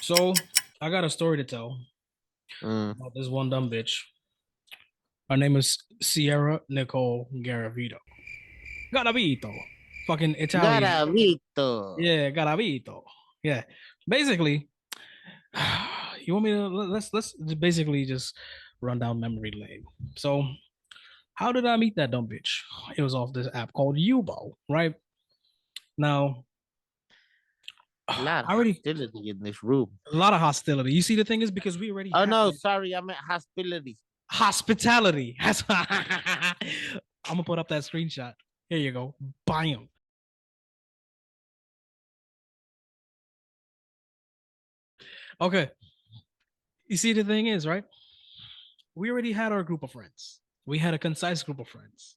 So I got a story to tell Mm. about this one dumb bitch. Her name is Sierra Nicole Garavito. Garavito. Fucking Italian. Garavito. Yeah, Garavito. Yeah. Basically, you want me to let's basically just run down memory lane. So how did I meet that dumb bitch? It was off this app called Yubo, right? Now A lot I of already hostility in this room. a lot of hostility. You see, the thing is because we already Oh had no, like sorry, I meant hospitality. hospitality. I'm gonna put up that screenshot. Here you go. Bam. Okay. You see, the thing is, right? We already had our group of friends. We had a concise group of friends.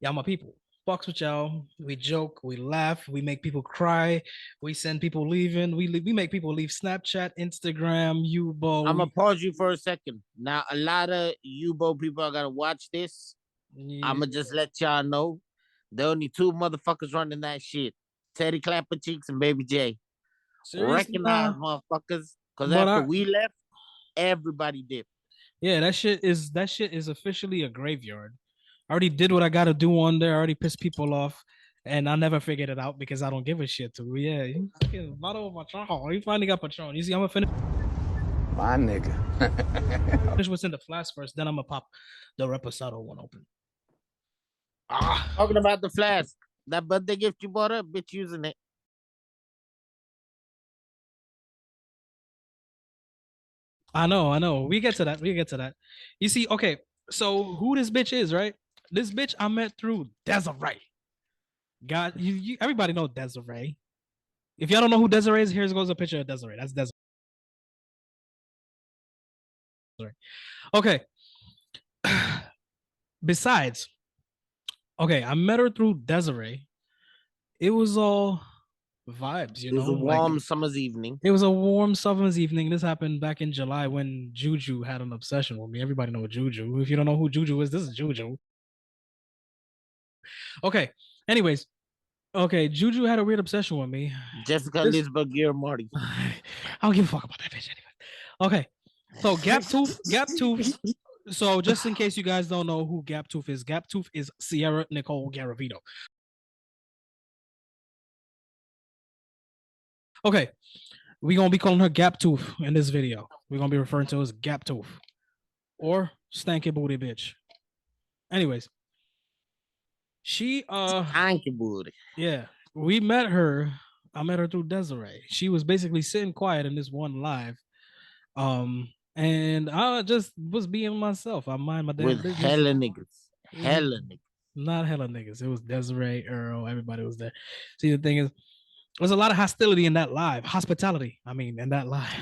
Y'all my people. Fucks with y'all. We joke, we laugh, we make people cry, we send people leaving, we make people leave Snapchat, Instagram, Yubo. I'm gonna pause you for a second. Now, a lot of Yubo people are gonna watch this. I'm Yeah, gonna just let y'all know there are only two motherfuckers running that shit: Teddy Clapper Cheeks and Baby J. seriously, Recognize nah. motherfuckers, because But after I we left, everybody dipped. yeah, that shit is officially a graveyard. I already did what I gotta do on there. I already pissed people off. And I never figured it out because I don't give a shit to. Yeah, you fucking bottle of Patron. You finally got Patron. You see, I'm gonna finish My nigga. what's in the flask first, then I'm gonna pop the Reposado one open. Ah, Talking about the flask, that birthday gift you bought her, bitch using it. I know. We get to that. We get to that. You see, okay, so who this bitch is, right? This bitch I met through Desiree. God, everybody know Desiree. If y'all don't know who Desiree is, here goes a picture of Desiree. That's Desiree. Okay. Besides, okay, I met her through Desiree. It was all vibes, It was a like warm summer's evening. it was a warm summer's evening. This happened back in July when Juju had an obsession with me. Everybody know Juju. If you don't know who Juju is, this is Juju. Okay. Anyways, okay, Juju had a weird obsession with me. Jessica This Lisbeth Gear Marty. I don't give a fuck about that bitch anyway. Okay. So Gap Tooth. So just in case you guys don't know who Gap Tooth is Sierra Nicole Garavito. Okay, we're gonna be calling her Gap Tooth in this video. We're gonna be referring to her as Gap Tooth or Stanky Booty Bitch. Anyways, she Thank you, booty. yeah, we met her. I met her through Desiree. She was basically sitting quiet in this one live. And I just was being myself. I mind my damn With business. hella niggas. Hella niggas. Not hella niggas. It was Desiree, Earl, everybody was there. See, the thing is, there's a lot of hostility in that live. Hospitality, I mean, in that live.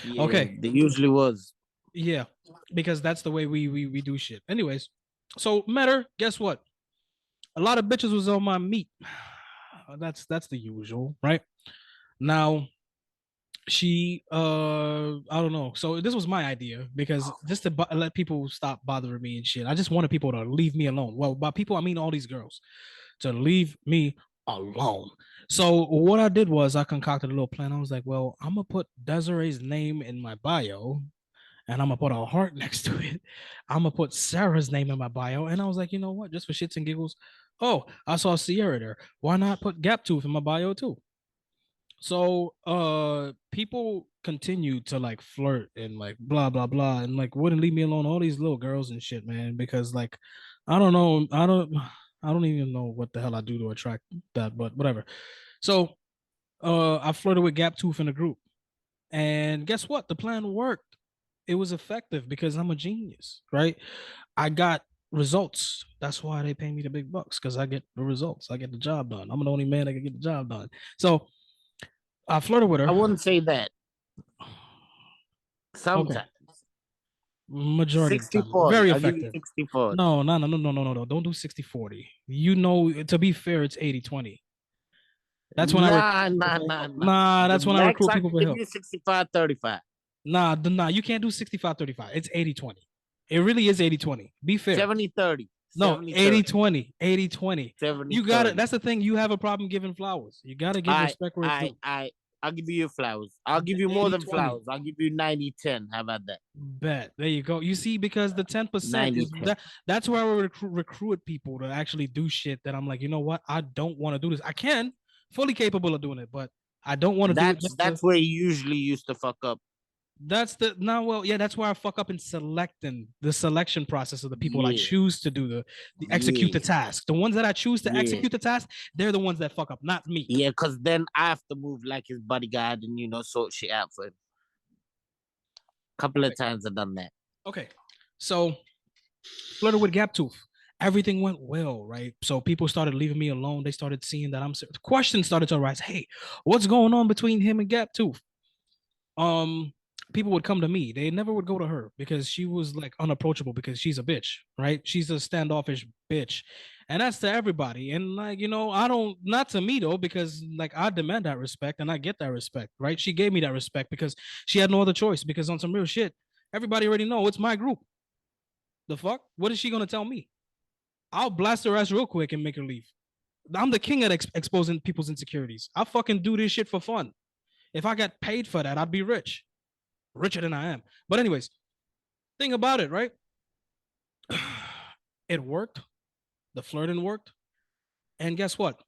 Yeah, Okay. there usually was. Yeah, because that's the way we do shit. Anyways, so met her. Guess what? A lot of bitches was on my meat. That's the usual, right? Now she I don't know. So this was my idea because just to let people stop bothering me and shit. I just wanted people to leave me alone. Well, by people I mean all these girls to leave me alone. So what I did was I concocted a little plan. I was like, well, I'm gonna put Desiree's name in my bio and I'm gonna put a heart next to it. I'm gonna put Sarah's name in my bio. And I was like, you know what? Just for shits and giggles. Oh, I saw Sierra there. Why not put Gap Tooth in my bio too? So people continued to like flirt and like blah blah blah and like wouldn't leave me alone. All these little girls and shit, man, because like I don't know, I don't even know what the hell I do to attract that, but whatever. So I flirted with Gap Tooth in a group. And guess what? The plan worked. It was effective because I'm a genius, right? I got results. That's why they pay me the big bucks because I get the results. I get the job done. I'm the only man that can get the job done. So I flirted with I her. wouldn't say that. Okay. Sometimes. Majority of the 60 time. 40. Very I'll give you effective. 60 40. No, no, no, no, no, no, no, no. Don't do 60-40. You know, to be fair, it's 80-20. That's when I Nah. nah, The that's when I max recruit I people can for give help. you 65-35. Nah, you can't do 65-35. It's 80-20. It really is 80-20. Be fair. 70-30. No, 70-30. 80-20. 80-20. You got it. 70-30. That's the thing. You have a problem giving flowers. You got to give I respect where it's I due. I I'll give you your flowers. I'll give you more than 80-20. flowers. I'll give you 90-10. How about that? Bet. There you go. You see, because the 10% is 90-10. that's where I would recruit people to actually do shit that I'm like, you know what? I don't want to do this. I can, fully capable of doing it, but I don't want to do it. That's where you usually used to fuck up. That's the no, well, yeah, that's where I fuck up in selecting the selection process of the people I Yeah. choose to do the execute the Yeah. task. The ones that I choose to Yeah. execute the task, they're the ones that fuck up, not me. Yeah, because then I have to move like his bodyguard and, you know, sort shit out for him. Couple of times I've done that. Okay. So flirted with Gaptooth. Everything went well, right? So people started leaving me alone. They started seeing that questions started to arise. Hey, what's going on between him and Gaptooth? People would come to me. They never would go to her because she was like unapproachable because she's a bitch, right? She's a standoffish bitch. And that's to everybody. And like, you know, I don't, not to me though, because like I demand that respect and I get that respect, right? She gave me that respect because she had no other choice because on some real shit, everybody already know it's my group. The fuck? What is she gonna tell me? I'll blast her ass real quick and make her leave. I'm the king at exposing people's insecurities. I fucking do this shit for fun. If I got paid for that, I'd be rich. Richer than I am. But anyways, thing about it, right? It worked. The flirting worked. And guess what?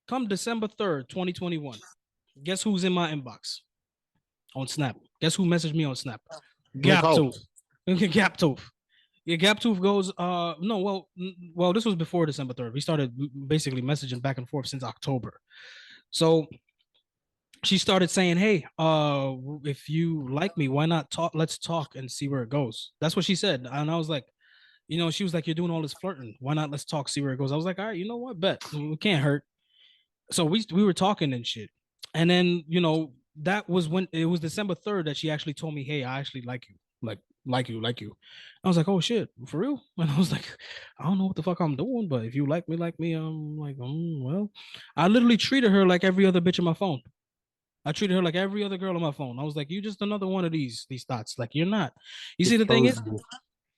Come December 3rd, 2021, guess who's in my inbox on Snap? Guess who messaged me on Snap? Gaptooth. Gaptooth. Yeah, Gaptooth goes, no, well, this was before December 3rd. We started basically messaging back and forth since October. So she started saying, hey, if you like me, why not talk? Let's talk and see where it goes. That's what she said. And I was like, you know, she was like, you're doing all this flirting. Why not? Let's talk, see where it goes. I was like, all right, you know what? Bet. It can't hurt. So we were talking and shit. And then, you know, that was when it was December 3rd that she actually told me, hey, I actually like you. Like you. I was like, oh shit, for real? And I was like, I don't know what the fuck I'm doing, but if you like me, I'm like, well, I literally treated her like every other bitch on my phone. I treated her like every other girl on my phone. I was like, you just another one of these thoughts. Like you're not. You see, the thing is,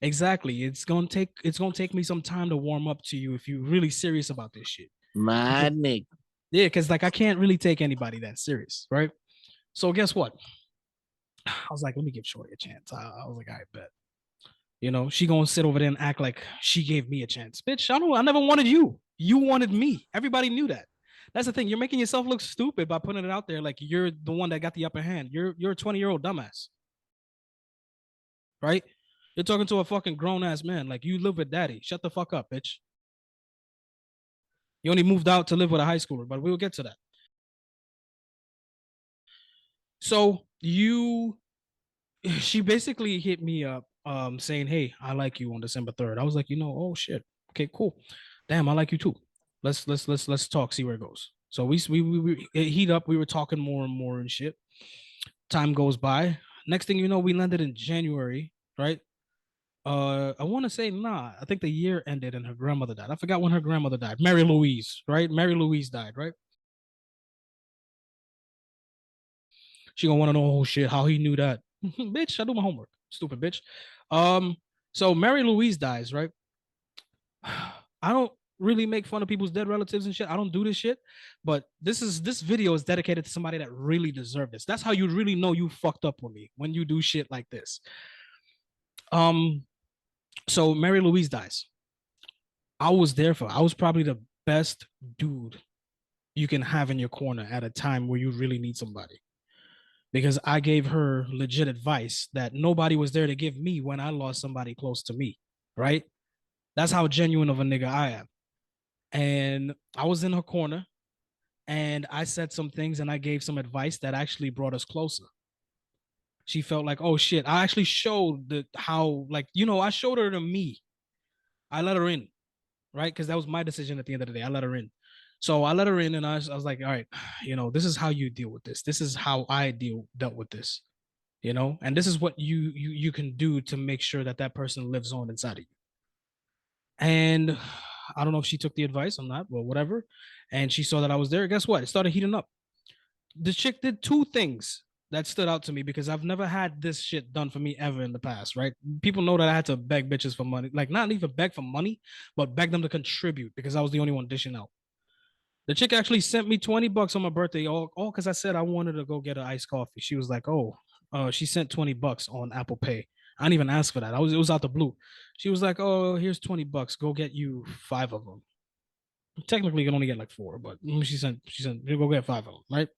exactly, it's gonna take me some time to warm up to you if you're really serious about this shit. My nigga. Yeah, because like I can't really take anybody that serious, right? So guess what? I was like, let me give Shorty a chance. I was like, I bet. You know, she gonna sit over there and act like she gave me a chance. Bitch, I never wanted you. You wanted me. Everybody knew that. That's the thing. You're making yourself look stupid by putting it out there like you're the one that got the upper hand. You're a 20-year-old dumbass. Right? You're talking to a fucking grown-ass man. Like you live with daddy. Shut the fuck up, bitch. You only moved out to live with a high schooler, but we'll get to that. So she basically hit me up saying, hey, I like you on December 3rd. I was like, you know, oh shit. Okay, cool. Damn, I like you too. Let's talk, see where it goes. So we heat up, we were talking more and more and shit. Time goes by. Next thing you know, we landed in January, right? I want to say I think the year ended and her grandmother died. I forgot when her grandmother died. Mary Louise, right? Mary Louise died, right? She gonna want to know, oh shit, how he knew that. Bitch, I do my homework. Stupid bitch. So Mary Louise dies, right? I don't really make fun of people's dead relatives and shit. I don't do this shit. But this video is dedicated to somebody that really deserved this. That's how you really know you fucked up with me, when you do shit like this. So Mary Louise dies. I was probably the best dude you can have in your corner at a time where you really need somebody. Because I gave her legit advice that nobody was there to give me when I lost somebody close to me, right? That's how genuine of a nigga I am. And I was in her corner and I said some things and I gave some advice that actually brought us closer. She felt like, oh shit, I actually showed how, like, you know, I showed her to me. I let her in, right? Because that was my decision at the end of the day. I let her in. So I let her in and I was like, all right, you know, this is how you deal with this. This is how I dealt with this, you know, and this is what you can do to make sure that that person lives on inside of you. And I don't know if she took the advice or not, but whatever. And she saw that I was there. Guess what? It started heating up. The chick did two things that stood out to me because I've never had this shit done for me ever in the past, right? People know that I had to beg bitches for money, like not even beg for money, but beg them to contribute because I was the only one dishing out. The chick actually sent me $20 on my birthday, all because I said I wanted to go get an iced coffee. She was like, "Oh, she sent $20 on Apple Pay." I didn't even ask for that. It was out the blue. She was like, "Oh, here's $20. Go get you 5 of them." Technically, you can only get like 4, but she said, you go get 5 of them, right?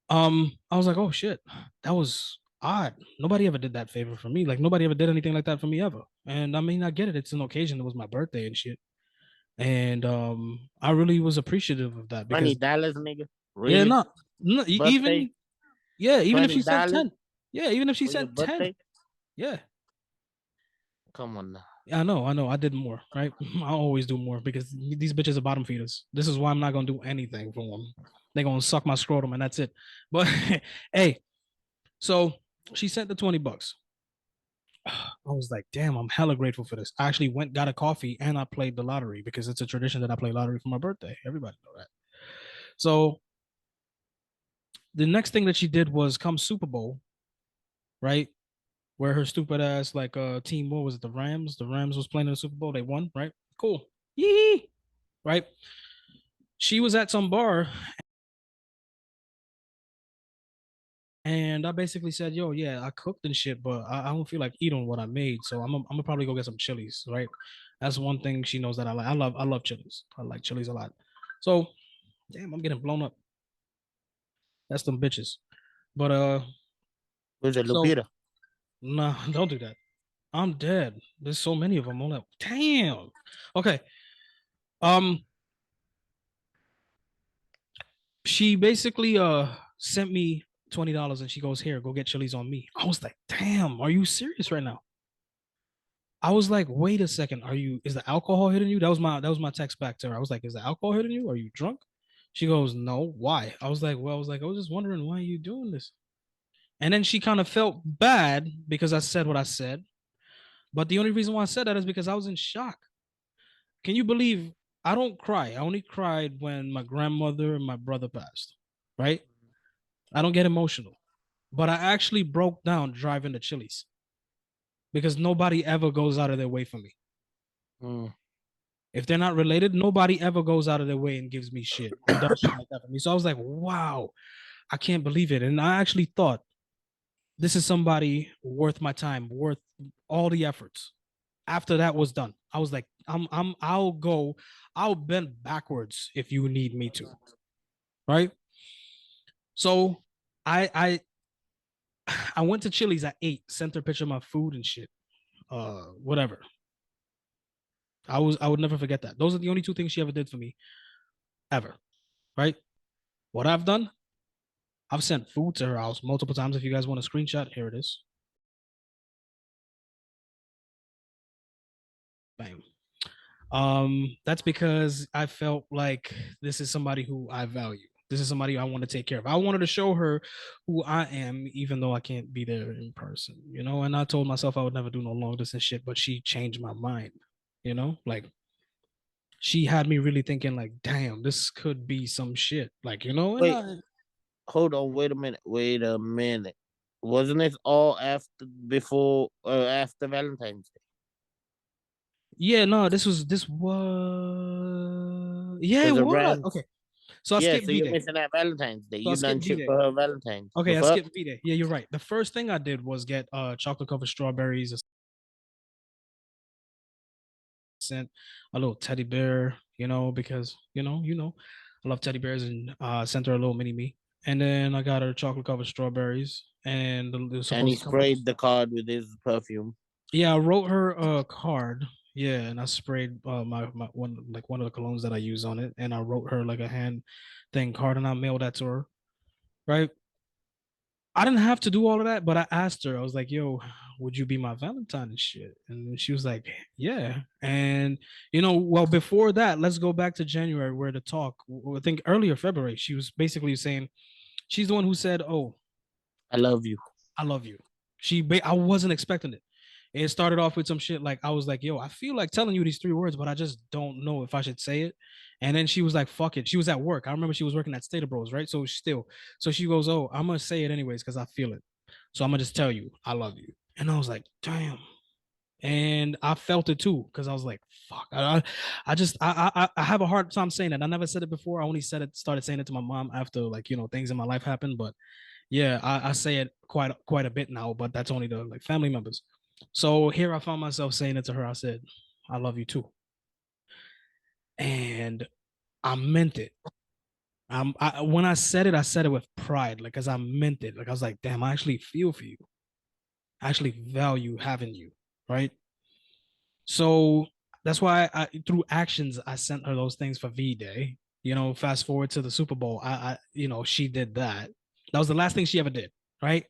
I was like, "Oh shit, that was odd. Nobody ever did that favor for me. Like nobody ever did anything like that for me ever." And I mean, I get it. It's an occasion. It was my birthday and shit. And I really was appreciative of that $20, because nigga. yeah, Really? no, no, Birthday? even if she sent $20 10, yeah, even if she for your sent 10, birthday? yeah, Come on now. I know, I did more, right? I always do more because these bitches are bottom feeders. This is why I'm not gonna do anything for them. They're gonna suck my scrotum and that's it. But hey, so she sent the $20. I was like, damn, I'm hella grateful for this. I actually went, got a coffee, and I played the lottery because it's a tradition that I play lottery for my birthday. Everybody know that. So the next thing that she did was come Super Bowl, right? Where her stupid ass like team, what was it, the Rams? The Rams was playing in the Super Bowl. They won, right? Cool. Yee. Right. She was at some bar and I basically said, yo, yeah, I cooked and shit, but I don't feel like eating what I made. So I'm gonna probably go get some chilies, right? That's one thing she knows that I like. I love chilies. I like chilies a lot. So damn, I'm getting blown up. That's them bitches. But Who's it, so Lupita? nah, don't do that. I'm dead. There's so many of them. I'm like, damn. Okay. Um, she basically sent me $20 and she goes, here, go get chilies on me. I was like, damn, are you serious right now? I was like, wait a second, is the alcohol hitting you? That was my text back to her. I was like, is the alcohol hitting you? Are you drunk? She goes, no, why? I was like, well, I was just wondering why are you doing this? And then she kind of felt bad because I said what I said. But the only reason why I said that is because I was in shock. Can you believe I don't cry? I only cried when my grandmother and my brother passed, right? I don't get emotional. But I actually broke down driving to Chili's because nobody ever goes out of their way for me. Mm. If they're not related, nobody ever goes out of their way and gives me shit or does shit like that for me. So I was like, wow, I can't believe it. And I actually thought this is somebody worth my time, worth all the efforts. After that was done, I was like, I'll bend backwards if you need me to. Right. So I I went to Chili's at 8, sent her a picture of my food and shit. Whatever. I would never forget that. Those are the only 2 things she ever did for me, ever. Right? What I've done, I've sent food to her house multiple times. If you guys want a screenshot, here it is. Bam. That's because I felt like this is somebody who I value. This is somebody I want to take care of. I wanted to show her who I am, even though I can't be there in person, you know. And I told myself I would never do no long distance shit, but she changed my mind, you know. Like she had me really thinking, like, damn, this could be some shit, like you know. And Wait, hold on. Wait a minute. Wait a minute. Wasn't it all before, after Valentine's Day? yeah, no, this was yeah, it Because was around, okay. So I yeah, skipped so V you're Day. missing that Valentine's Day. So I You done skipped V shit Day. for her Valentine's. The Okay, I fuck? skipped V Day. Yeah, you're right. The first thing I did was get chocolate covered strawberries, sent a little teddy bear, you know, because I love teddy bears and sent her a little mini me. And then I got her chocolate covered strawberries and it was And he supposed to come with sprayed the card with his perfume. yeah, I wrote her a card. Yeah, and I sprayed my one of the colognes that I use on it, and I wrote her like a hand thing card, and I mailed that to her. Right? I didn't have to do all of that, but I asked her. I was like, "Yo, would you be my Valentine and shit?" And she was like, "Yeah." And well, before that, let's go back to January where the talk. I think earlier February, she was basically saying she's the one who said, "Oh, I love you. I love you." I wasn't expecting it. It started off with some shit like I was like, "Yo, I feel like telling you these 3 words, but I just don't know if I should say it." And then she was like, "Fuck it." She was at work. I remember she was working at State of Bros, right? So she goes, "Oh, I'm gonna say it anyways because I feel it. So I'm gonna just tell you I love you." And I was like, "Damn." And I felt it too because I was like, "Fuck!" I have a hard time saying that. I never said it before. I only started saying it to my mom after like things in my life happened. But yeah, I say it quite a bit now. But that's only the like family members. So here I found myself saying it to her. I said, "I love you too," and I meant it. When I said it with pride, like, cause I meant it. Like I was like, "Damn, I actually feel for you. I actually value having you." Right. So that's why through actions I sent her those things for V Day. Fast forward to the Super Bowl, she did that. That was the last thing she ever did, right?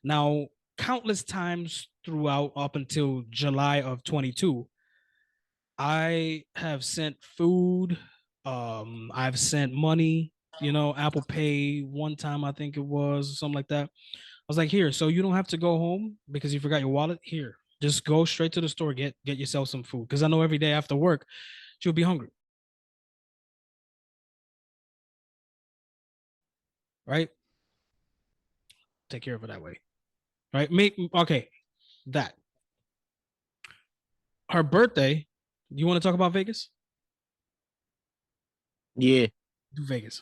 Now, countless times throughout up until July of 22, I have sent food. I've sent money. Apple Pay one time I think it was something like that. I was like, here, so you don't have to go home because you forgot your wallet. Here, just go straight to the store, get yourself some food. Because I know every day after work, she'll be hungry. Right? Take care of her that way. Right? Okay, that. Her birthday. You want to talk about Vegas? Yeah. Do Vegas.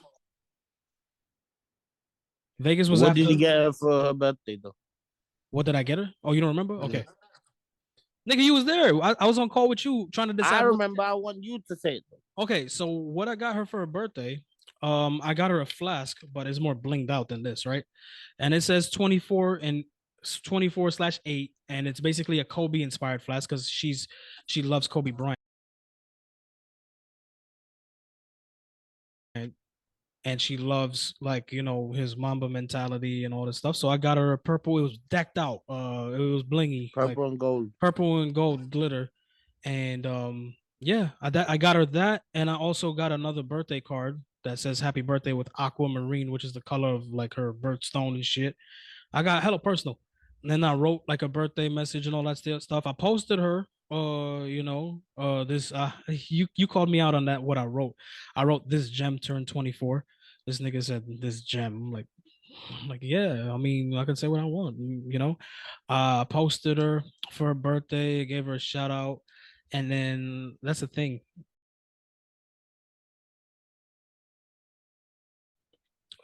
Vegas was What did after. you get her for her birthday though? What did I get her? Oh, you don't remember? Mm. Okay. Nigga, you was there. I was on call with you trying to I decide what. remember. I want you to say it though. Okay, so what I got her for her birthday, I got her a flask, but it's more blinged out than this, right? And it says 24 and 24/8, and it's basically a Kobe inspired flask because she loves Kobe Bryant. And she loves like his Mamba mentality and all this stuff. So I got her a purple. It was decked out. It was blingy, like Purple and gold. purple and gold glitter. And yeah, I got her that, and I also got another birthday card that says "Happy Birthday" with aquamarine, which is the color of like her birthstone and shit. I got hella personal. And then I wrote like a birthday message and all that stuff. I posted her. This you called me out on that. What I wrote, this gem turned 24. This nigga said this gem. I'm like, yeah. I mean, I can say what I want. I posted her for her birthday, gave her a shout out, and then that's the thing.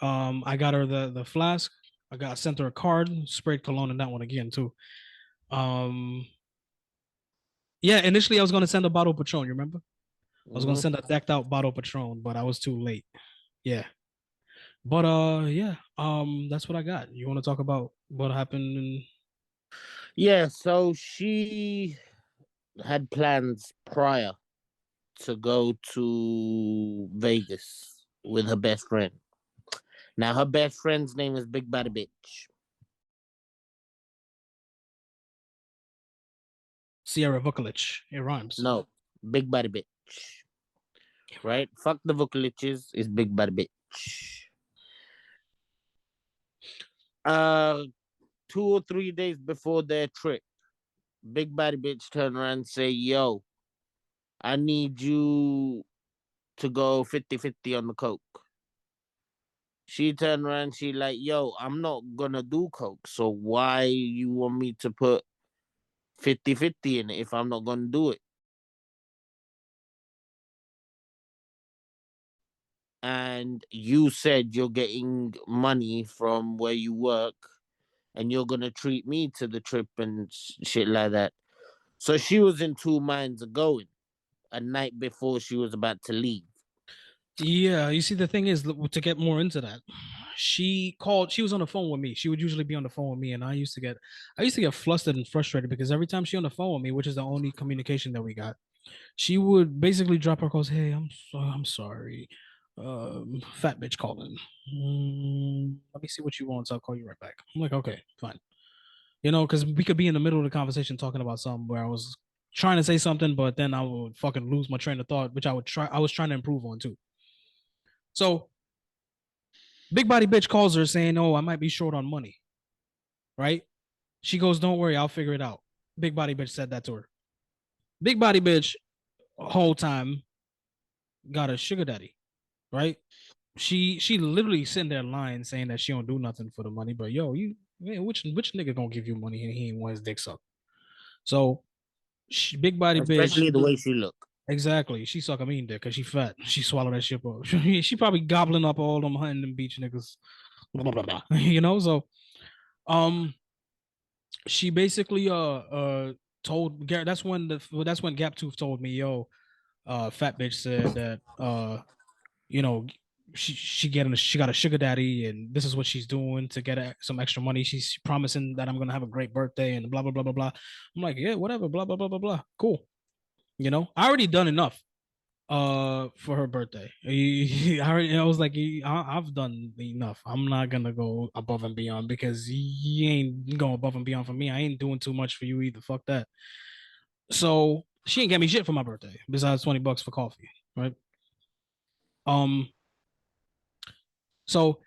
I got her the flask. I sent her a card, sprayed cologne in that one again too. Um, yeah, initially I was gonna send a bottle of Patron. You remember? I was gonna Mm-hmm. send a decked out bottle of Patron, but I was too late. Yeah, but yeah. That's what I got. You want to talk about what happened? Yeah. So she had plans prior to go to Vegas with her best friend. Now her best friend's name is Big Body Bitch. Sierra Vukolich. It rhymes. No, Big Body Bitch. Right? Fuck the Vucoliches. It's Big Body Bitch. Uh, 2 or 3 days before their trip, Big Body Bitch turned around and say, "Yo, I need you to go 50-50 on the coke." She turned around, she like, "Yo, I'm not gonna do coke, so why you want me to put 50-50 in it if I'm not gonna do it?" And you said you're getting money from where you work and you're gonna treat me to the trip and shit like that. So she was in two minds of going a night before she was about to leave. Yeah, you see, the thing is to get more into that. She called. She was on the phone with me. She would usually be on the phone with me, and I used to get flustered and frustrated because every time she on the phone with me, which is the only communication that we got, she would basically drop her calls. Hey, I'm sorry. Fat bitch calling. Let me see what you want. So I'll call you right back. I'm like, okay, fine. Because we could be in the middle of the conversation talking about something where I was trying to say something, but then I would fucking lose my train of thought, which I was trying to improve on too. So big body bitch calls her saying, "Oh, I might be short on money." Right? She goes, "Don't worry, I'll figure it out." Big body bitch said that to her. Big body bitch, whole time got a sugar daddy. Right? She literally sitting there lying, saying that she don't do nothing for the money. But yo, you man, which nigga gonna give you money and he ain't want his dick sucked? So Big body bitch. Especially the way she look. Exactly. She suck a mean dick because she fat. She swallow that shit up. She probably gobbling up all them Huntington Beach niggas. Blah, blah, blah. You know, so um she basically told Garrett, that's when Gap Tooth told me, yo, fat bitch said that you know, she got a sugar daddy and this is what she's doing to get some extra money. She's promising that I'm gonna have a great birthday and blah blah blah blah blah. I'm like, yeah, whatever, blah blah blah blah blah. Cool. You know, I already done enough for her birthday. I was like, I've done enough. I'm not gonna go above and beyond because you ain't going above and beyond for me. I ain't doing too much for you either. Fuck that. So she ain't get me shit for my birthday besides $20 for coffee, right? Um, so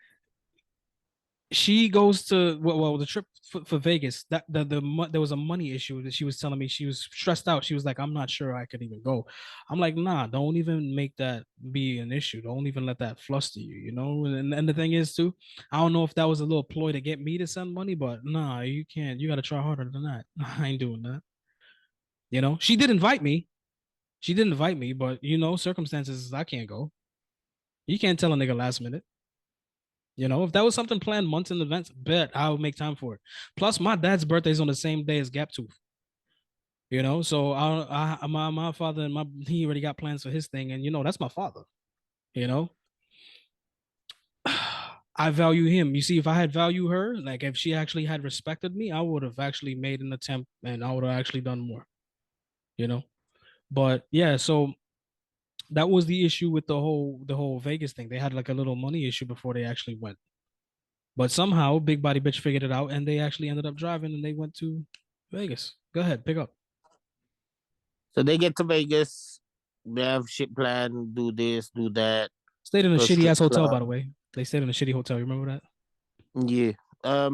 she goes to the trip for Vegas. That there was a money issue that she was telling me. She was stressed out. She was like, I'm not sure I could even go. I'm like, nah, don't even make that be an issue. Don't even let that fluster you, you know. And the thing is too, I don't know if that was a little ploy to get me to send money, but nah, you can't. You got to try harder than that. I ain't doing that. You know, she did invite me. She did invite me, but you know, circumstances I can't go. You can't tell a nigga last minute. You know, if that was something planned months in advance, bet I would make time for it. Plus, my dad's birthday is on the same day as Gap Tooth. You know, so my father and he already got plans for his thing, and you know that's my father. You know, I value him. You see, if I had value her, like if she actually had respected me, I would have actually made an attempt, and I would have actually done more. You know, but yeah, so that was the issue with the whole Vegas thing. They had like a little money issue before they actually went. But somehow Big Body Bitch figured it out and they actually ended up driving and they went to Vegas. Go ahead, pick up. So they get to Vegas. They have shit planned. Do this, do that. Stayed in a Go shitty strip ass hotel, by club. the way. They stayed in a shitty hotel. You remember that? Yeah.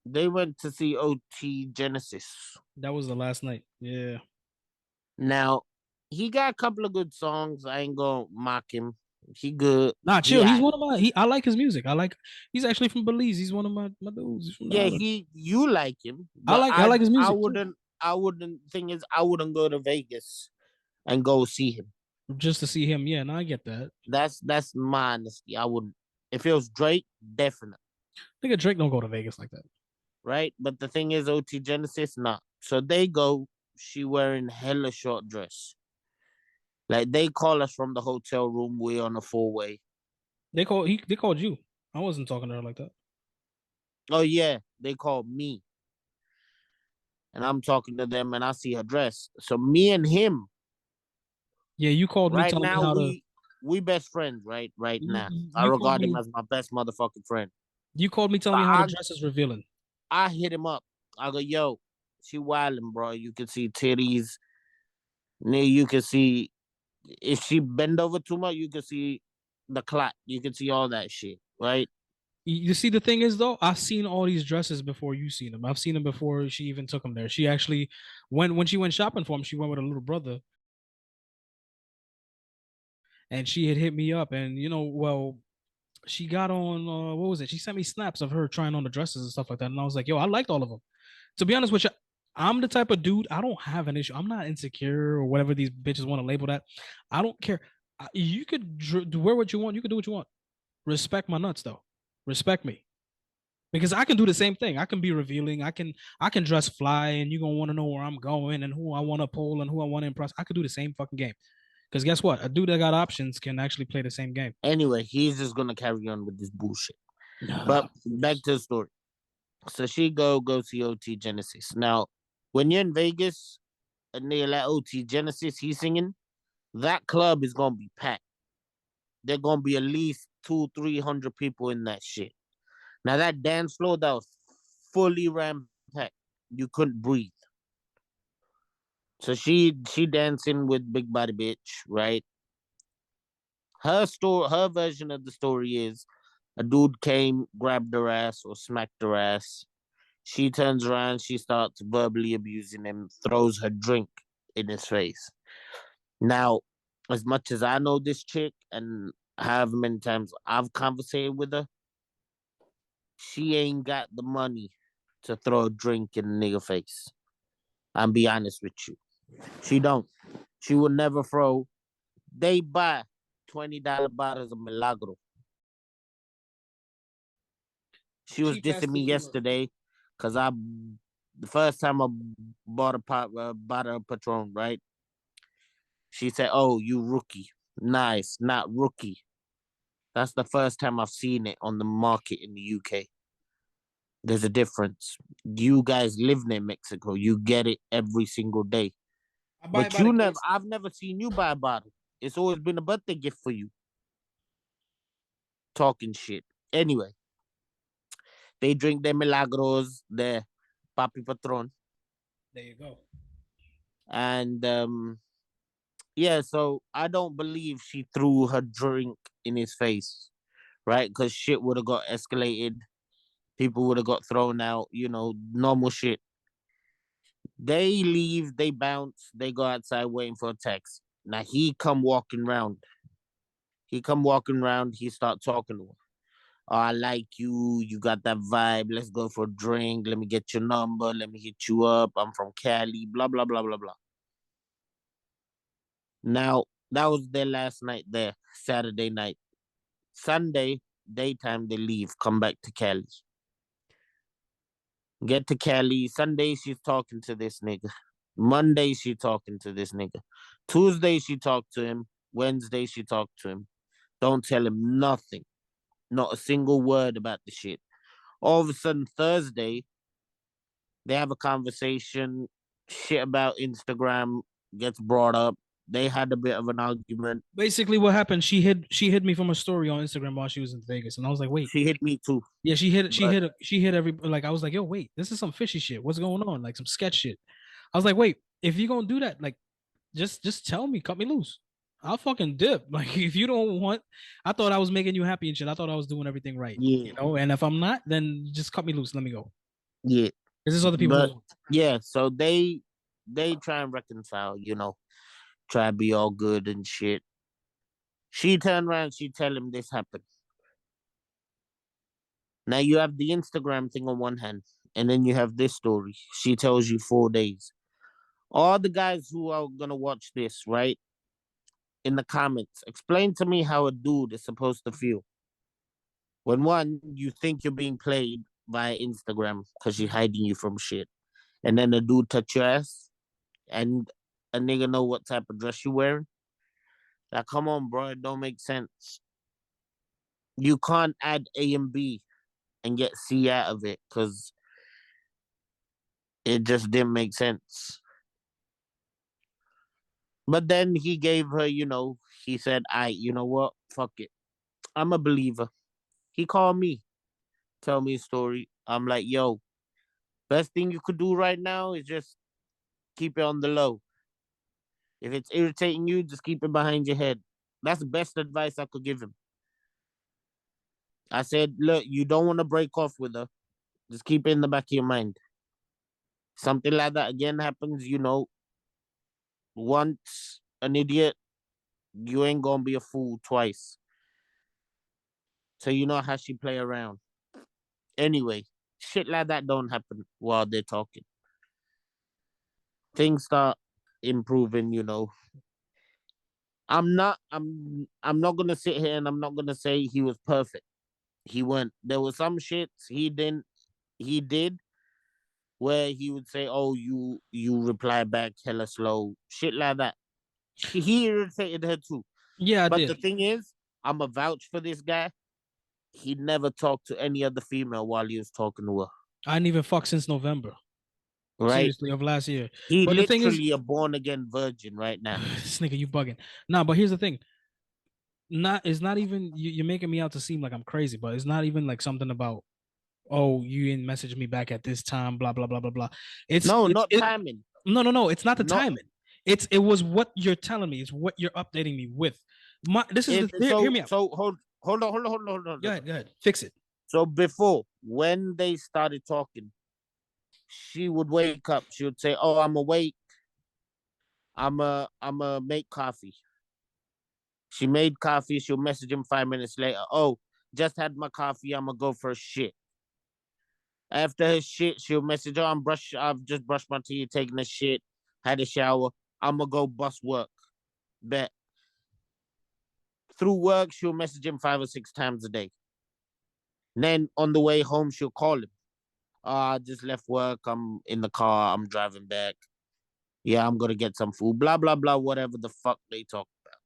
They went to see OT Genesis. That was the last night. Yeah. Now, he got a couple of good songs. I ain't gonna mock him. He good. Nah, He chill. He's aight. one of my I like his music. He's actually from Belize. He's one of my dudes. He's from the Yeah, island. you like him, but I like his I music too. wouldn't thing is I wouldn't go to Vegas and go see him. Just to see him. Yeah, no, I get that. That's my honesty. I wouldn't. If it was Drake, definitely. Nigga Drake don't go to Vegas like that. Right? But the thing is OT Genesis, nah. So they go, she wearing hella short dress. Like they call us from the hotel room, we on a 4-way. They called you. I wasn't talking to her like that. Oh yeah, they called me. And I'm talking to them and I see her dress. So me and him, Yeah, you called me right telling me now, how to we best friends, right now. I you called regard him me as my best motherfucking friend. you called me So telling me how the dress is revealing. I hit him up. I go, yo, she wildin', bro. You can see titties. You can see if she bend over too much, you can see the clot. You can see all that shit, right? You see, the thing is though, I've seen all these dresses before you seen them. I've seen them before she even took them there. She actually, when she went shopping for him, she went with a little brother, and she had hit me up, and you know, well, she got on what was it? She sent me snaps of her trying on the dresses and stuff like that, and I was like, yo, I liked all of them. To be honest with you, I'm the type of dude I don't have an issue. I'm not insecure or whatever these bitches want to label that. I don't care. You could wear what you want. You can do what you want. Respect my nuts though. Respect me. Because I can do the same thing. I can be revealing. I can dress fly, and you're gonna want to know where I'm going and who I want to pull and who I want to impress. I could do the same fucking game. Because guess what? A dude that got options can actually play the same game. Anyway, he's just gonna carry on with this bullshit. But back to the story. So she go see OT Genesis. Now, when you're in Vegas and they let OT Genesis, he's singing, that club is gonna be packed. There gonna be at least 200-300 people in that shit. Now that dance floor that was fully ram packed. You couldn't breathe. So she dancing with Big Body Bitch, right? Her version of the story is a dude came, grabbed her ass or smacked her ass. She turns around, she starts verbally abusing him, throws her drink in his face. Now, as much as I know this chick and however many times I've conversated with her, she ain't got the money to throw a drink in a nigga face. I'm be honest with you. She don't. She would never throw. They buy $20 bottles of Milagro. She was Cheap ass dissing me tequila. yesterday because the first time I bought bottle of Patron, right? She said, "Oh, you rookie." Nice, not rookie. That's the first time I've seen it on the market in the UK. There's a difference. You guys live near Mexico. You get it every single day. I buy it But by the you never, case. I've never seen you buy a bottle. It's always been a birthday gift for you. Talking shit. Anyway, they drink their Milagros, their Papi Patron. There you go. And yeah, so I don't believe she threw her drink in his face, right? Because shit would have got escalated. People would have got thrown out, normal shit. They leave, they bounce, they go outside waiting for a text. Now he come walking round. He start talking to her. Oh, I like you. You got that vibe. Let's go for a drink. Let me get your number. Let me hit you up. I'm from Cali. Blah blah blah blah blah. Now that was their last night there, Saturday night. Sunday daytime they leave, come back to Cali. Get to Cali. Sunday she's talking to this nigga. Monday she talking to this nigga. Tuesday she talked to him. Wednesday she talked to him. Don't tell him nothing. Not a single word about the shit. All of a sudden Thursday, they have a conversation. Shit about Instagram gets brought up. They had a bit of an argument. Basically, what happened? She hid me from a story on Instagram while she was in Vegas, and I was like, wait. She hit me too. Yeah, But she hit every like I was like, yo, wait, this is some fishy shit. What's going on? Like some sketch shit. I was like, wait, if you gonna do that, like just tell me, cut me loose. I'll fucking dip. Like if you don't want, I thought I was making you happy and shit. I thought I was doing everything right, yeah, And if I'm not, then just cut me loose. Let me go. yeah. Because there's other people But who want. yeah, so they try and reconcile, try to be all good and shit. She turned around, she tell him this happened. Now you have the Instagram thing on one hand, and then you have this story. She tells you 4 days. All the guys who are gonna watch this, right? In the comments, explain to me how a dude is supposed to feel when one, you think you're being played by Instagram because she's hiding you from shit, and then a dude touch your ass, and a nigga know what type of dress you wearing. Like, come on, bro, it don't make sense. You can't add A and B and get C out of it because it just didn't make sense. But then he gave her, he said, you know what? Fuck it. I'm a believer. He called me, tell me a story. I'm like, yo, best thing you could do right now is just keep it on the low. If it's irritating you, just keep it behind your head. That's the best advice I could give him. I said, look, you don't want to break off with her. Just keep it in the back of your mind. Something like that again happens, once an idiot, you ain't gonna be a fool twice. So you know how she play around. Anyway, shit like that don't happen while they're talking. Things start improving. I'm not gonna sit here and I'm not gonna say he was perfect. He went. There was some shits he did where he would say, "Oh, you reply back hella slow," shit like that. He irritated her too. Yeah, I But did. the thing is, I'm a vouch for this guy. He never talked to any other female while he was talking to her. I didn't even fuck since November. Right? Seriously, of last year. He But the thing is, literally a born again virgin right now. this nigga, you bugging. Nah, but here's the thing. It's not even you're making me out to seem like I'm crazy, but it's not even like something about you didn't message me back at this time, blah blah blah blah blah. It's No, it, not it timing. no, it's not the Not timing. It was what you're telling me. It's what you're updating me with. This is it. the hear me out. So hold on. Go ahead, fix it. So before, when they started talking, she would wake up. She would say, "Oh, I'm awake. I'm a make coffee." She made coffee. She'll message him 5 minutes later. Oh, just had my coffee. I'm gonna go for a shit. After her shit, she'll message, oh, I've just brushed my teeth, taking a shit, had a shower. I'm gonna go bust work. Bet. Through work, she'll message him 5 or 6 times a day. Then on the way home, she'll call him. I just left work. I'm in the car. I'm driving back. Yeah, I'm gonna get some food. Blah blah blah. Whatever the fuck they talk about.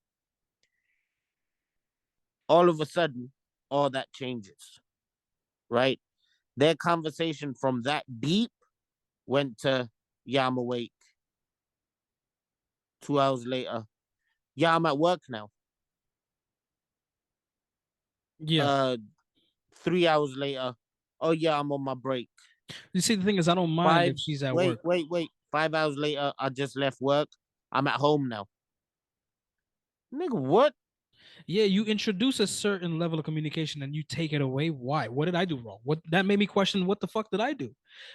All of a sudden, all that changes. Right? Their conversation from that deep went to, yeah, I'm awake. 2 hours later, yeah, I'm at work now. Yeah. 3 hours later, oh yeah, I'm on my break. You see, the thing is, I don't mind if she's at work. Wait. 5 hours later, I just left work. I'm at home now. Nigga, what? Yeah, you introduce a certain level of communication and you take it away. Why? What did I do wrong? What that made me question, what the fuck did I do?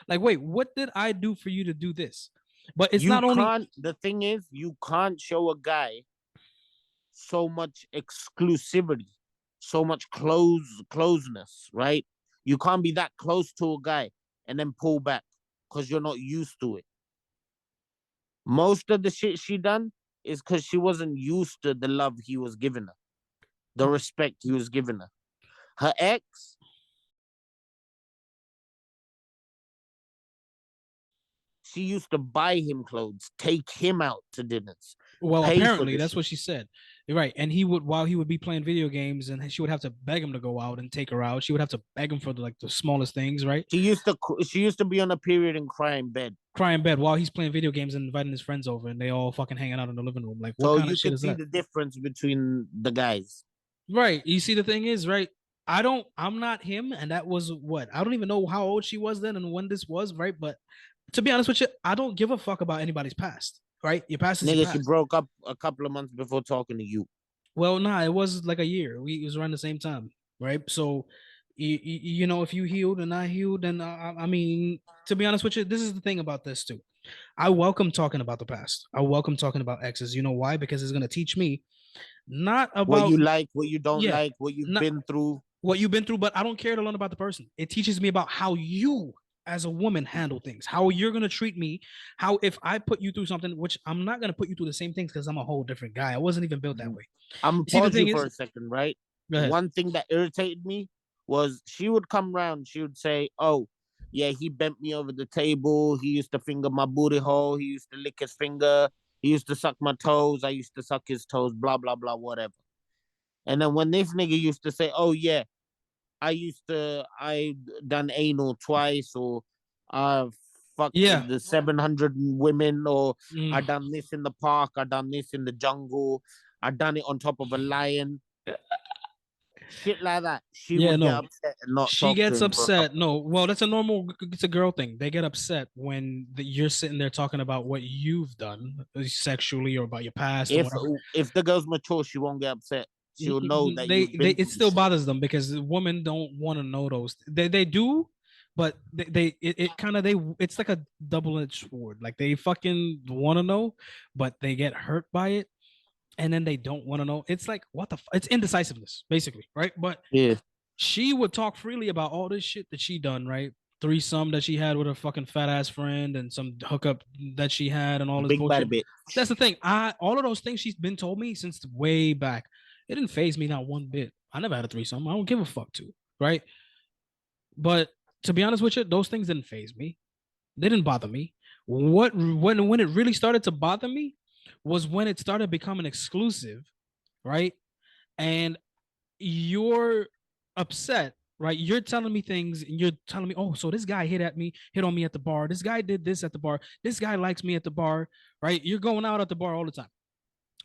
Like, wait, what did I do for you to do this? But it's You not only can't. The thing is, you can't show a guy so much exclusivity, so much closeness, right? You can't be that close to a guy and then pull back because you're not used to it. Most of the shit she done is because she wasn't used to the love he was giving her, the respect he was giving her. Her ex, she used to buy him clothes, take him out to dinners, well, pay for apparently this that's shit. what she said. You're right. And he would, while he would be playing video games and she would have to beg him to go out and take her out. She would have to beg him for the smallest things, right? She used to be on a period and cry in bed. Cry in bed while he's playing video games and inviting his friends over and they all fucking hanging out in the living room. Like, what So kind of you shit could is see that? the difference between the guys. Right. You see, the thing is, right? I'm not him. And that was what? I don't even know how old she was then and when this was, right? But to be honest with you, I don't give a fuck about anybody's past, right? Your past is your Nigga, she past. broke up a couple of months before talking to you. Well, nah, it was like a year. It was around the same time, right? So, you know, if you healed and I healed, then I mean, to be honest with you, this is the thing about this too. I welcome talking about the past. I welcome talking about exes. You know why? Because it's gonna teach me not What about you like, what you don't yeah, like, what you've not been through. what you've been through, but I don't care to learn about the person. It teaches me about how you as a woman handle things, how you're gonna treat me, how if I put you through something, which I'm not gonna put you through the same things because I'm a whole different guy. I wasn't even built that way. I'm gonna See, the pause you thing for is, a second, right? go ahead. One thing that irritated me was she would come around, she would say, oh, yeah, he bent me over the table, he used to finger my booty hole, he used to lick his finger, he used to suck my toes, I used to suck his toes, blah, blah, blah, whatever. And then when this nigga used to say, oh, yeah, I done anal twice, or I've fucked Yeah. the 700 women, or I Mm. done this in the park, I done this in the jungle, I done it on top of a lion, shit like that. She Yeah, would get no. upset and not She talk to gets him for a upset. couple. No, well, that's a normal. It's a girl thing. They get upset when you're sitting there talking about what you've done sexually or about your past or If whatever. if the girl's mature, she won't get upset. She'll know that you've They been it through still this shit. bothers them because women don't want to know those. They do, but it kind of it's like a double-edged sword. Like they fucking want to know, but they get hurt by it, and then they don't want to know. It's like what the it's indecisiveness basically, right? But Yeah, she would talk freely about all this shit that she done, right? Threesome that she had with her fucking fat ass friend and some hookup that she had and all this big bad bullshit. bitch. That's the thing. All of those things she's been told me since way back. It didn't phase me not one bit. I never had a threesome. I don't give a fuck to, right? But to be honest with you, those things didn't phase me. They didn't bother me. What when it really started to bother me was when it started becoming exclusive, right? And you're upset, right? You're telling me things and you're telling me, oh, so this guy hit on me at the bar. This guy did this at the bar. This guy likes me at the bar, right? You're going out at the bar all the time.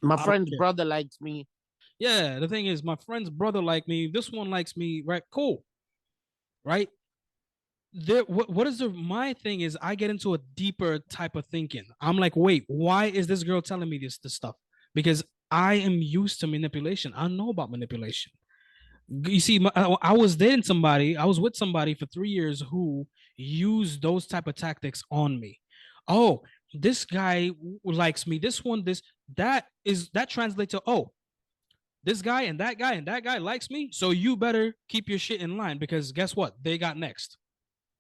My I don't friend's care. brother likes me. Yeah, the thing is, my friend's brother like me. This one likes me, right? Cool, right? What is my thing is I get into a deeper type of thinking. I'm like, wait, why is this girl telling me this stuff? Because I am used to manipulation. I know about manipulation. You see, I was dating somebody, I was with somebody for 3 years who used those type of tactics on me. Oh, this guy likes me, this one, that translates to, oh, this guy and that guy and that guy likes me, so you better keep your shit in line because guess what, they got next.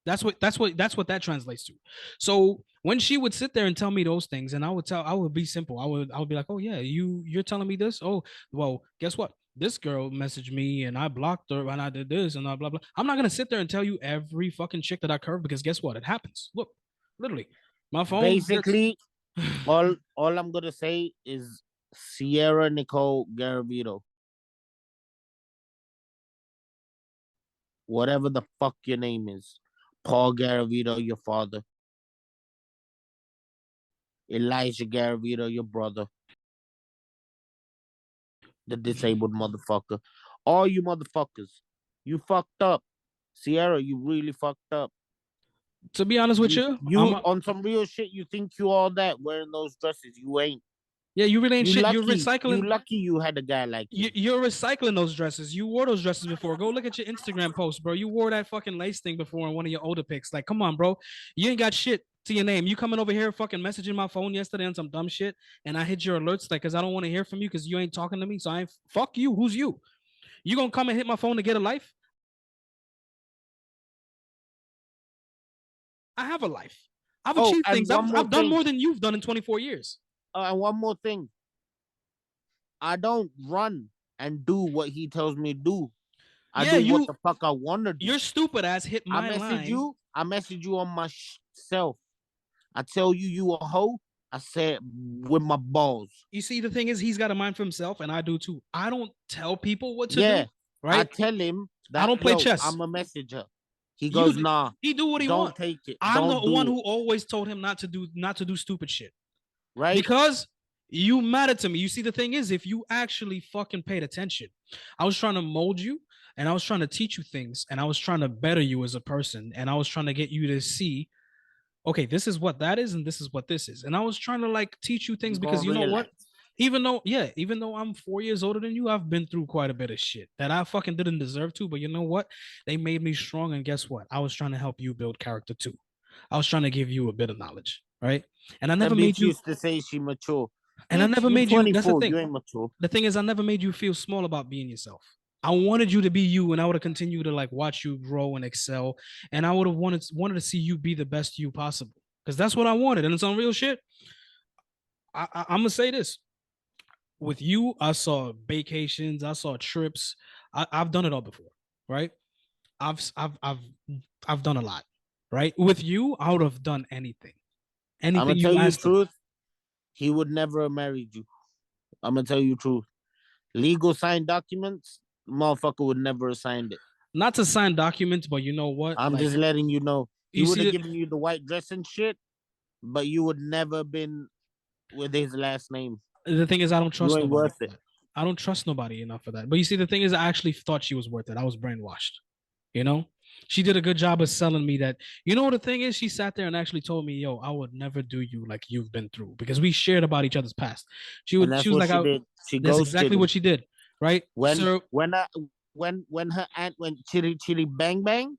That's what that translates to. So when she would sit there and tell me those things, and I would be simple. I would be like, oh yeah, you're telling me this. Oh well, guess what? This girl messaged me and I blocked her and I did this and blah blah blah. I'm not gonna sit there and tell you every fucking chick that I curve because guess what? It happens. Look, literally, my phone gets. Basically, all I'm gonna say is Sierra Nicole Garavito. Whatever the fuck your name is. Paul Garavito, your father. Elijah Garavito, your brother. The disabled motherfucker. All you motherfuckers. You fucked up. Sierra, you really fucked up. To be honest with you, You on some real shit, you think you all that wearing those dresses. You ain't. Yeah, you really ain't You shit. lucky, You're recycling. You lucky you had a guy like you. You're recycling those dresses. You wore those dresses before. Go look at your Instagram post, bro. You wore that fucking lace thing before in one of your older pics. Like, come on, bro. You ain't got shit to your name. You coming over here fucking messaging my phone yesterday on some dumb shit, and I hit your alerts like, cause I don't want to hear from you because you ain't talking to me. So I ain't fuck you. Who's you? You gonna come and hit my phone to get a life? I have a life. I've achieved things. I've done more than you've done in 24 years. And one more thing. I don't run and do what he tells me to do. I do what the fuck I want to do. Your stupid ass hit my line. I message you on myself. I tell you a hoe. I said with my balls. You see, the thing is, he's got a mind for himself, and I do too. I don't tell people what to do. Right? I tell him that I don't play chess. I'm a messenger. He goes, nah. He do what he wants. Don't take it. I'm the one who always told him not to do stupid shit. Right? Because you mattered to me. You see, the thing is, if you actually fucking paid attention, I was trying to mold you, and I was trying to teach you things, and I was trying to better you as a person, and I was trying to get you to see, okay, this is what that is, and this is what this is. And I was trying to like teach you things because you know what? Even though I'm 4 years older than you, I've been through quite a bit of shit that I fucking didn't deserve to. But you know what? They made me strong. And guess what? I was trying to help you build character too. I was trying to give you a bit of knowledge, right? And I never made you used to say she mature. And I never made you. That's the thing. You ain't mature. The thing is, I never made you feel small about being yourself. I wanted you to be you, and I would have continued to like watch you grow and excel. And I would have wanted to see you be the best you possible, because that's what I wanted. And it's on real shit. I'm gonna say this. With you, I saw vacations, I saw trips. I've done it all before, right? I've done a lot, right? With you, I would have done anything. Anything I'm gonna tell you the truth. He would never have married you. I'm gonna tell you the truth. Legal signed documents, motherfucker would never have signed it. Not to sign documents, but you know what? I'm just letting you know. He would have given you the white dress and shit, but you would never been with his last name. The thing is, I don't trust nobody. Worth it. I don't trust nobody enough for that. But you see, the thing is, I actually thought she was worth it. I was brainwashed. You know, she did a good job of selling me that. You know, the thing is, she sat there and actually told me, "Yo, I would never do you like you've been through," because we shared about each other's past. She was like, "That's exactly what she did." Right? When her aunt went chitty bang bang.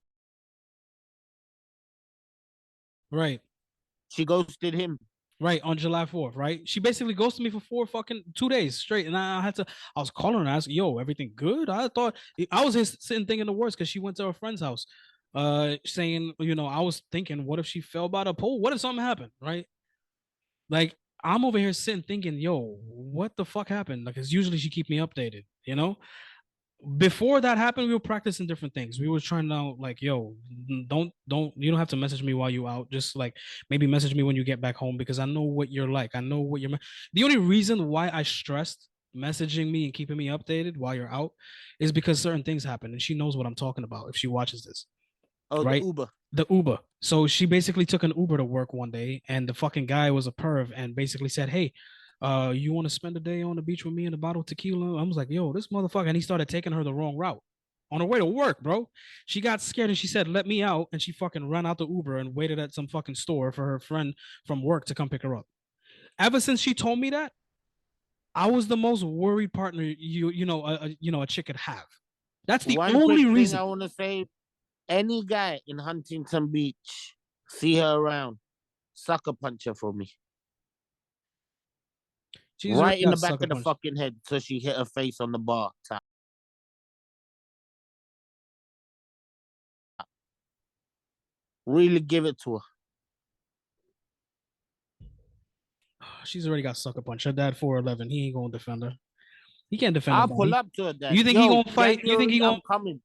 Right. She ghosted him. Right, on July 4th, right? She basically ghosted me for 2 days straight. And I was calling her and asking, yo, everything good? I thought I was just sitting thinking the worst because she went to her friend's house, saying, you know, I was thinking, what if she fell by the pole? What if something happened, right? Like, I'm over here sitting thinking, yo, what the fuck happened? Like, because usually she keep me updated, you know? Before that happened, we were practicing different things. We were trying to like, yo, don't you don't have to message me while you out. Just like maybe message me when you get back home, because I know what you're like. I know what you're. The only reason why I stressed messaging me and keeping me updated while you're out is because certain things happen, and she knows what I'm talking about if she watches this. Oh, right? The Uber. So she basically took an Uber to work one day, and the fucking guy was a perv and basically said, hey, you want to spend a day on the beach with me and a bottle of tequila? I was like, yo, this motherfucker. And he started taking her the wrong route on her way to work, bro. She got scared and she said, let me out. And she fucking ran out the Uber and waited at some fucking store for her friend from work to come pick her up. Ever since she told me that, I was the most worried partner a chick could have. That's the only reason. I want to say, any guy in Huntington Beach, see her around, sucker punch her for me. She's right in the back of the fucking head so she hit her face on the bar top. really give it to her. She's already got sucker punch. Her dad 4'11". He ain't gonna defend her. He can't defend I'll nobody. pull up to her dad. You think he Yo, gonna fight? You think he January, gonna? I'm coming.